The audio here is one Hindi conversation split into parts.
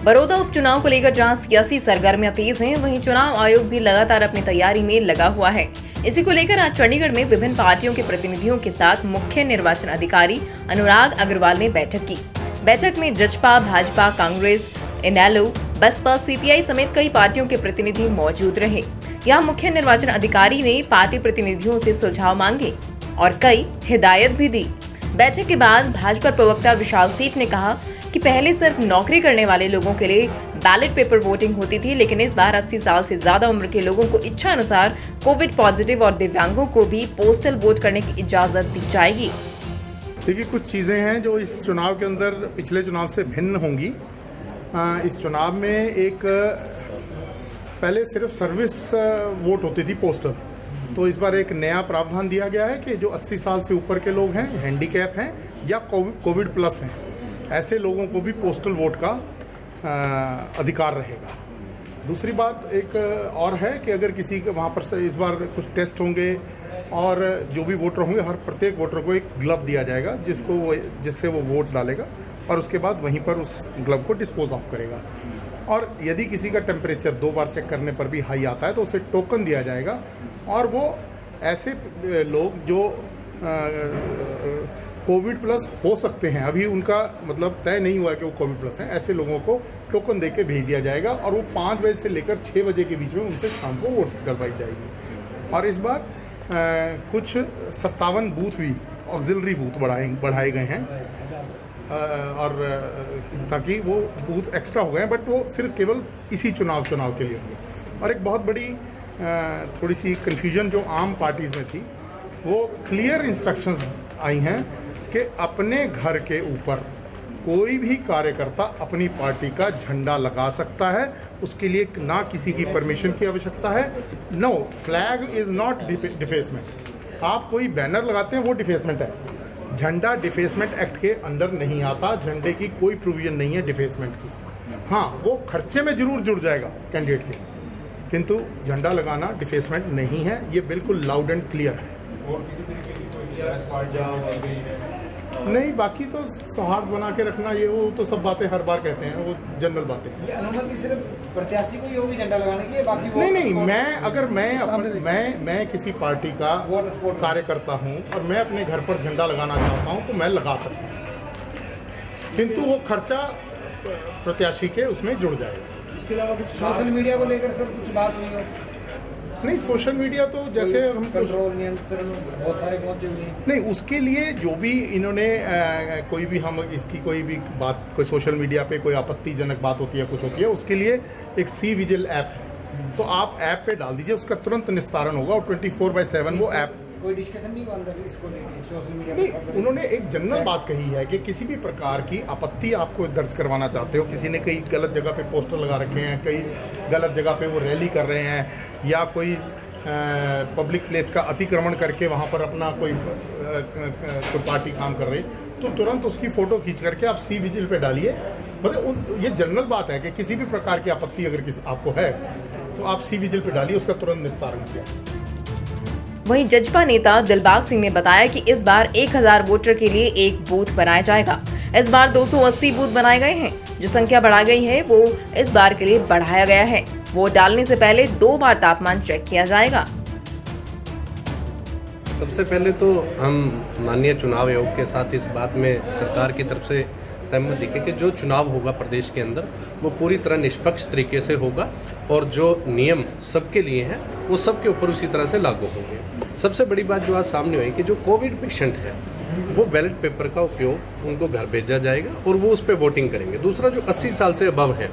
बड़ौदा उपचुनाव को लेकर जहां सियासी सरगर्मियां तेज हैं, वहीं चुनाव आयोग भी लगातार अपनी तैयारी में लगा हुआ है। इसी को लेकर आज चंडीगढ़ में विभिन्न पार्टियों के प्रतिनिधियों के साथ मुख्य निर्वाचन अधिकारी अनुराग अग्रवाल ने बैठक की। बैठक में जजपा, भाजपा, कांग्रेस, इनेलो, बसपा, सीपीआई समेत कई पार्टियों के प्रतिनिधि मौजूद रहे। यहाँ मुख्य निर्वाचन अधिकारी ने पार्टी प्रतिनिधियों से सुझाव मांगे और कई हिदायत भी दी। बैठक के बाद भाजपा प्रवक्ता विशाल सेठ ने कहा कि पहले सिर्फ नौकरी करने वाले लोगों के लिए बैलेट पेपर वोटिंग होती थी, लेकिन इस बार 80 साल से ज्यादा उम्र के लोगों को इच्छा अनुसार कोविड पॉजिटिव और दिव्यांगों को भी पोस्टल वोट करने की इजाजत दी जाएगी। देखिए, कुछ चीज़ें हैं जो इस चुनाव के अंदर पिछले चुनाव से भिन्न होंगी। इस चुनाव में एक पहले सिर्फ सर्विस वोट होती थी पोस्टल, तो इस बार एक नया प्रावधान दिया गया है कि जो 80 साल से ऊपर के लोग हैं, हैंडीकैप हैं या कोविड प्लस हैं, ऐसे लोगों को भी पोस्टल वोट का अधिकार रहेगा। दूसरी बात एक और है कि अगर किसी के वहाँ पर इस बार कुछ टेस्ट होंगे और जो भी वोटर होंगे, हर प्रत्येक वोटर को एक ग्लव दिया जाएगा जिससे वो वोट डालेगा और उसके बाद वहीं पर उस ग्लव को डिस्पोज ऑफ करेगा। और यदि किसी का टेम्परेचर 2 बार चेक करने पर भी हाई आता है तो उसे टोकन दिया जाएगा और वो ऐसे लोग जो कोविड प्लस हो सकते हैं, अभी उनका मतलब तय नहीं हुआ कि वो कोविड प्लस हैं, ऐसे लोगों को टोकन देके भेज दिया जाएगा और वो 5 बजे से लेकर 6 बजे के बीच में उनसे शाम को वोट करवाई जाएगी। और इस बार कुछ 57 बूथ भी ऑक्सिलरी बूथ बढ़ाए गए हैं और ताकि वो बूथ एक्स्ट्रा हो गए, बट वो सिर्फ केवल इसी चुनाव के लिए होंगे। और एक बहुत बड़ी थोड़ी सी कन्फ्यूजन जो आम पार्टीज में थी, वो क्लियर इंस्ट्रक्शंस आई हैं कि अपने घर के ऊपर कोई भी कार्यकर्ता अपनी पार्टी का झंडा लगा सकता है, उसके लिए ना किसी की परमिशन की आवश्यकता है। No, flag is not defacement. आप कोई बैनर लगाते हैं वो डिफेसमेंट है, झंडा डिफेसमेंट एक्ट के अंदर नहीं आता। झंडे की कोई प्रोविजन नहीं है डिफेसमेंट की। हाँ, वो खर्चे में जरूर जुड़ जाएगा कैंडिडेट के, किंतु झंडा लगाना डिफेसमेंट नहीं है। ये बिल्कुल लाउड एंड क्लियर है। नहीं, बाकी तो सौहार्द बना के रखना, ये वो तो सब बातें हर बार कहते हैं, वो जनरल बातें। अनुमति सिर्फ प्रत्याशी को ही होगी झंडा लगाने की, बाकी नहीं, मैं किसी पार्टी का कार्यकर्ता हूं और मैं अपने घर पर झंडा लगाना चाहता हूं तो मैं लगा सकता हूं, किंतु वो खर्चा प्रत्याशी के उसमें जुड़ जाएगा। इसके अलावा कुछ सोशल मीडिया को लेकर सर कुछ बात हुई हो? नहीं, सोशल मीडिया तो जैसे हम कंट्रोल नियंत्रण बहुत सारे पहुंचे हुए हैं। नहीं, उसके लिए जो भी इन्होंने कोई भी हम इसकी कोई भी बात, कोई सोशल मीडिया पे कोई आपत्तिजनक बात होती है, कुछ होती है, उसके लिए एक सी विजिल ऐप है, तो आप ऐप पे डाल दीजिए, उसका तुरंत निस्तारण होगा और 24/7 वो ऐप। कोई डिस्कशन नहीं हुआ अंदर इसको लेकर सोशल मीडिया नहीं, उन्होंने एक जनरल बात कही है कि किसी भी प्रकार की आपत्ति आपको दर्ज करवाना चाहते हो, किसी ने कई गलत जगह पे पोस्टर लगा रखे हैं, कई गलत जगह पे वो रैली कर रहे हैं या कोई पब्लिक प्लेस का अतिक्रमण करके वहाँ पर अपना कोई पार्टी काम कर रही, तो तुरंत उसकी फ़ोटो खींच करके आप सी विजिल पे डालिए। मतलब ये जनरल बात है कि किसी भी प्रकार की आपत्ति अगर आपको है तो आप सी विजिल पे डालिए, उसका तुरंत निस्तारण किया। वहीं जजपा नेता दिलबाग सिंह ने बताया कि इस बार 1000 वोटर के लिए एक बूथ बनाया जाएगा। इस बार 280 बूथ बनाए गए हैं। जो संख्या बढ़ाई गई है वो इस बार के लिए बढ़ाया गया है। वोट डालने से पहले 2 बार तापमान चेक किया जाएगा। सबसे पहले तो हम माननीय चुनाव आयोग के साथ इस बात में सरकार की तरफ से सहमत दिखे कि जो चुनाव होगा प्रदेश के अंदर वो पूरी तरह निष्पक्ष तरीके से होगा और जो नियम सबके लिए हैं वो सबके ऊपर उसी तरह से लागू होंगे। सबसे बड़ी बात जो आज सामने हुई कि जो कोविड पेशेंट है वो बैलेट पेपर का उपयोग उनको घर भेजा जाएगा और वो उस पर वोटिंग करेंगे। दूसरा, जो 80 साल से अबव है,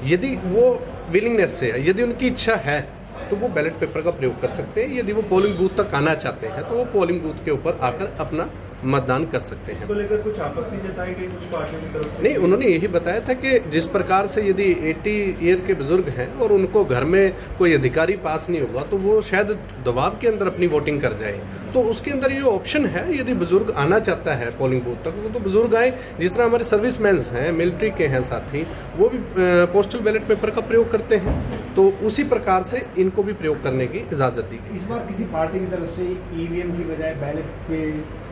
यदि वो विलिंगनेस से, यदि उनकी इच्छा है तो वो बैलेट पेपर का प्रयोग कर सकते हैं। यदि वो पोलिंग बूथ तक आना चाहते हैं तो वो पोलिंग बूथ के ऊपर आकर अपना मतदान कर सकते हैं। इसको लेकर कुछ आपत्ति जताई गई कुछ पार्टियों की तरफ से? नहीं, उन्होंने यही बताया था कि जिस प्रकार से यदि 80 ईयर के बुजुर्ग हैं और उनको घर में कोई अधिकारी पास नहीं होगा तो वो शायद दबाव के अंदर अपनी वोटिंग कर जाए, तो उसके अंदर ये ऑप्शन है, यदि बुजुर्ग आना चाहता है पोलिंग बूथ तक तो बुजुर्ग आए। जिस तरह हमारे सर्विसमैन्स हैं, मिलिट्री के हैं साथी, वो भी पोस्टल बैलेट पेपर का प्रयोग करते हैं, तो उसी प्रकार से इनको भी प्रयोग करने की इजाज़त दी गई। इस बार किसी पार्टी की तरफ से ईवीएम की बजाय बैलेट पे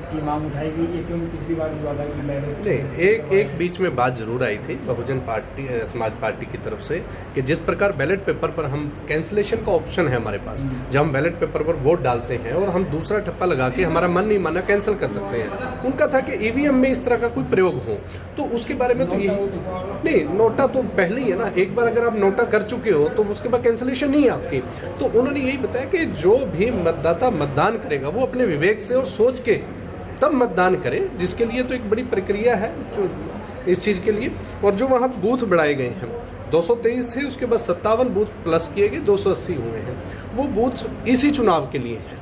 की मांग उठाई गई है, क्योंकि पिछली बार हुआ था कि नहीं, एक बीच में बात जरूर आई थी बहुजन पार्टी समाज पार्टी की तरफ से कि जिस प्रकार बैलेट पेपर पर हम कैंसिलेशन का ऑप्शन है हमारे पास, जब हम बैलेट पेपर पर वोट डालते हैं और हम दूसरा ठप्पा लगा के हमारा मन नहीं माना कैंसिल कर सकते हैं, उनका था कि ईवीएम में इस तरह का कोई प्रयोग हो, तो उसके बारे में तो यही नहीं, नोटा तो पहले ही है ना, एक बार अगर आप नोटा कर चुके हो तो उसके बाद कैंसिलेशन नहीं है आपकी। तो उन्होंने यही बताया कि जो भी मतदाता मतदान करेगा वो अपने विवेक से और सोच के तब मतदान करें, जिसके लिए तो एक बड़ी प्रक्रिया है जो इस चीज़ के लिए। और जो वहाँ बूथ बढ़ाए गए हैं 223 थे, उसके बाद 57 बूथ प्लस किए गए, 280 हुए हैं। वो बूथ इसी चुनाव के लिए हैं।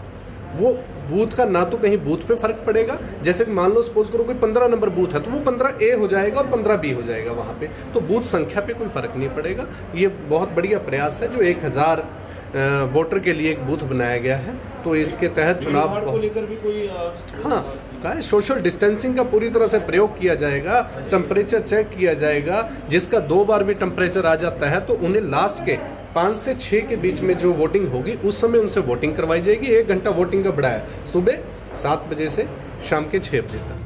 वो बूथ का ना तो कहीं बूथ पे फर्क पड़ेगा, जैसे कि मान लो सपोज करो कोई 15 नंबर बूथ है तो वो 15A हो जाएगा और 15B हो जाएगा वहाँ पे, तो बूथ संख्या पे कोई फर्क नहीं पड़ेगा। ये बहुत बढ़िया प्रयास है जो 1000 वोटर के लिए एक बूथ बनाया गया है, तो इसके तहत चुनाव को लेकर भी कोई हाँ का है, सोशल डिस्टेंसिंग का पूरी तरह से प्रयोग किया जाएगा, टेम्परेचर चेक किया जाएगा, जिसका 2 बार भी टेम्परेचर आ जाता है तो उन्हें लास्ट के 5 से 6 के बीच में जो वोटिंग होगी उस समय उनसे वोटिंग करवाई जाएगी। 1 घंटा वोटिंग का बढ़ाया, सुबह 7 बजे से शाम के 6 बजे तक।